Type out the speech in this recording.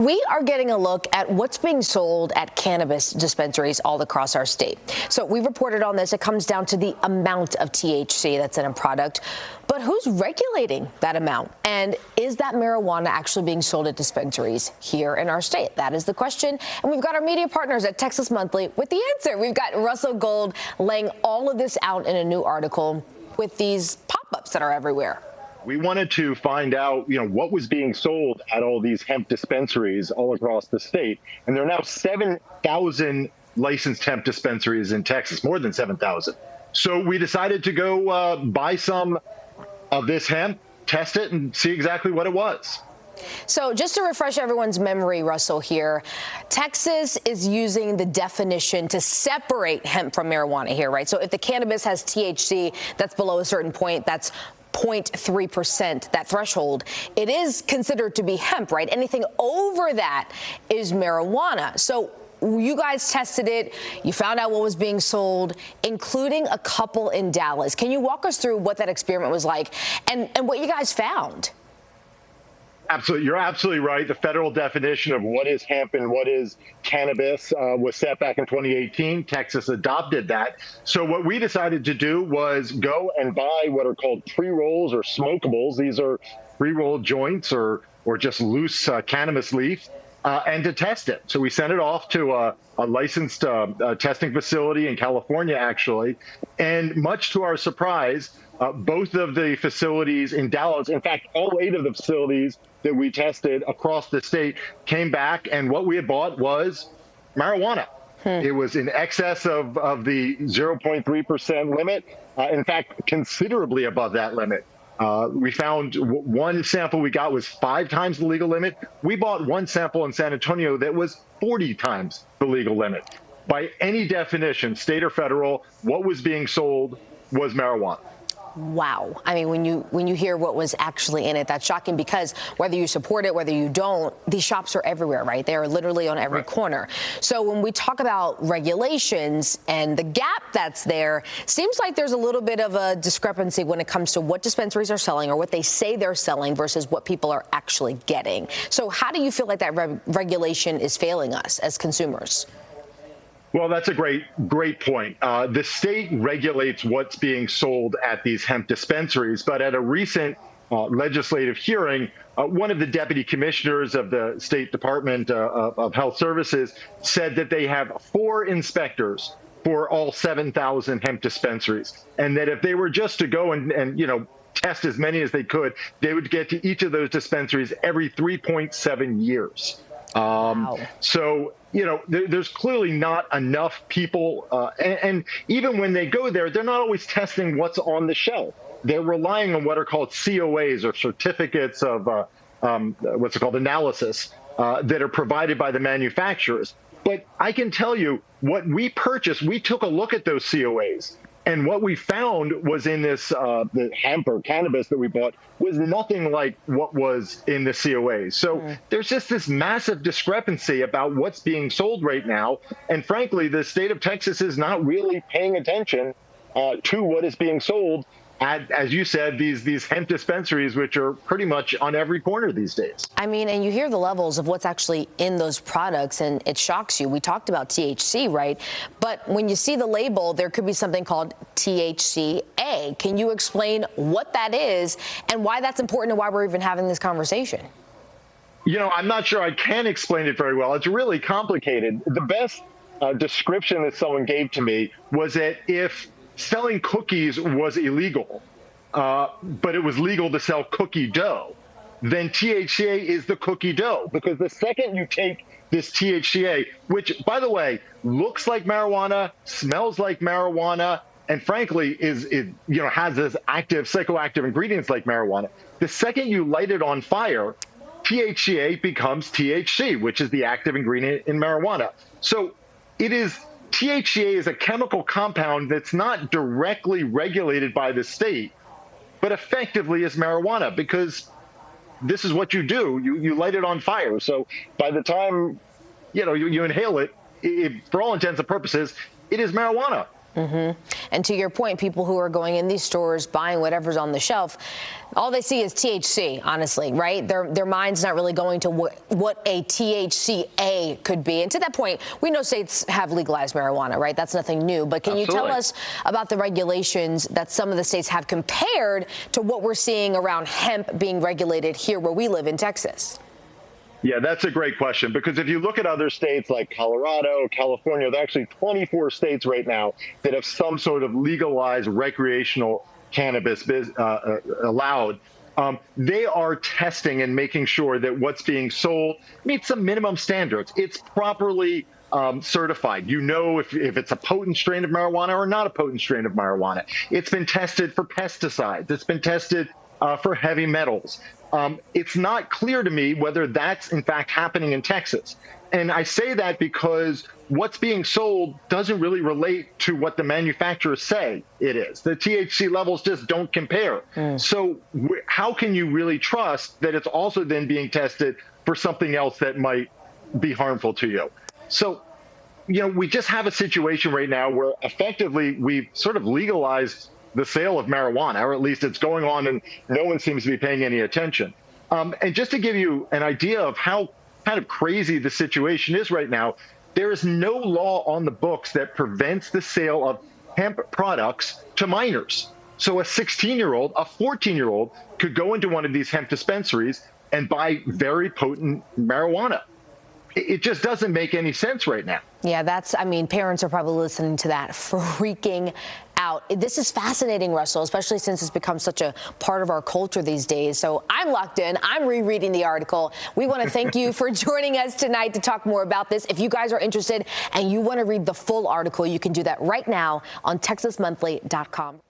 We are getting a look at what's being sold at cannabis dispensaries all across our state. So we reported on this. It comes down to the amount of THC that's in a product. But who's regulating that amount? And is that marijuana actually being sold at dispensaries here in our state? That is the question. And we've got our media partners at Texas Monthly with the answer. We've got Russell Gold laying all of this out in a new article with these pop-ups that are everywhere. We wanted to find out, what was being sold at all these hemp dispensaries all across the state. And there are now 7,000 licensed hemp dispensaries in Texas, more than 7,000. So we decided to go buy some of this hemp, test it, and see exactly what it was. So just to refresh everyone's memory, Russell, here, Texas is using the definition to separate hemp from marijuana here, right? So if the cannabis has THC that's below a certain point, that's 0.3%, that threshold, it is considered to be hemp, right? Anything over that is marijuana. So you guys tested it. You found out what was being sold, including a couple in Dallas. Can you walk us through what that experiment was like and what you guys found? Absolutely. You're absolutely right. The federal definition of what is hemp and what is cannabis was set back in 2018. Texas adopted that. So what we decided to do was go and buy what are called pre-rolls or smokables. These are pre-rolled joints or just loose cannabis leaf, and to test it. So we sent it off to a licensed testing facility in California, actually. And much to our surprise, both of the facilities in Dallas, in fact, all 8 of the facilities that we tested across the state came back, and what we had bought was marijuana. It was in excess of the 0.3% limit. In fact, considerably above that limit. We found one sample we got was 5 times the legal limit. We bought one sample in San Antonio that was 40 times the legal limit. By any definition, state or federal, what was being sold was marijuana. Wow. I mean, when you hear what was actually in it, that's shocking, because whether you support it, whether you don't, these shops are everywhere, right? They are literally on every corner. So when we talk about regulations and the gap that's there, seems like there's a little bit of a discrepancy when it comes to what dispensaries are selling or what they say they're selling versus what people are actually getting. So how do you feel like that regulation is failing us as consumers? Well, that's a great point. The state regulates what's being sold at these hemp dispensaries, but at a recent legislative hearing, one of the deputy commissioners of the State Department of Health Services said that they have 4 inspectors for all 7,000 hemp dispensaries, and that if they were just to go and test as many as they could, they would get to each of those dispensaries every 3.7 years. Wow. So, there's clearly not enough people. And even when they go there, they're not always testing what's on the shelf. They're relying on what are called COAs, or certificates of what's it called, analysis, that are provided by the manufacturers. But I can tell you what we purchased, we took a look at those COAs. And what we found was in this the hemp or cannabis that we bought was nothing like what was in the COAs. So there's just this massive discrepancy about what's being sold right now. And frankly, the state of Texas is not really paying attention to what is being sold at, as you said, these hemp dispensaries, which are pretty much on every corner these days. I mean, and you hear the levels of what's actually in those products, and it shocks you. We talked about THC, right? But when you see the label, there could be something called THCA. Can you explain what that is and why that's important and why we're even having this conversation? I'm not sure I can explain it very well. It's really complicated. The best description that someone gave to me was that if selling cookies was illegal, but it was legal to sell cookie dough, then THCA is the cookie dough. Because the second you take this THCA, which, by the way, looks like marijuana, smells like marijuana, and frankly has this active psychoactive ingredients like marijuana, the second you light it on fire, THCA becomes THC, which is the active ingredient in marijuana. So THCA is a chemical compound that's not directly regulated by the state, but effectively is marijuana, because this is what you do. You light it on fire. So by the time you inhale it, for all intents and purposes, it is marijuana. And to your point, people who are going in these stores, buying whatever's on the shelf, all they see is THC, honestly, right? Their mind's not really going to what a THCA could be. And to that point, we know states have legalized marijuana, right? That's nothing new. But can you tell us about the regulations that some of the states have compared to what we're seeing around hemp being regulated here where we live in Texas? Yeah, that's a great question, because if you look at other states like Colorado, California, there are actually 24 states right now that have some sort of legalized recreational cannabis allowed. They are testing and making sure that what's being sold meets some minimum standards. It's properly certified. You know if it's a potent strain of marijuana or not a potent strain of marijuana. It's been tested for pesticides. It's been tested for heavy metals. It's not clear to me whether that's in fact happening in Texas. And I say that because what's being sold doesn't really relate to what the manufacturers say it is. The THC levels just don't compare. So how can you really trust that it's also then being tested for something else that might be harmful to you? So, you know, we just have a situation right now where effectively we've sort of legalized the sale of marijuana, or at least it's going on and no one seems to be paying any attention. And just to give you an idea of how kind of crazy the situation is right now, there is no law on the books that prevents the sale of hemp products to minors. So a 16-year-old, a 14-year-old could go into one of these hemp dispensaries and buy very potent marijuana. It just doesn't make any sense right now. Yeah, I mean, parents are probably listening to that, freaking out. This is fascinating, Russell, especially since it's become such a part of our culture these days. So I'm locked in. I'm rereading the article. We want to thank you for joining us tonight to talk more about this. If you guys are interested and you want to read the full article, you can do that right now on TexasMonthly.com.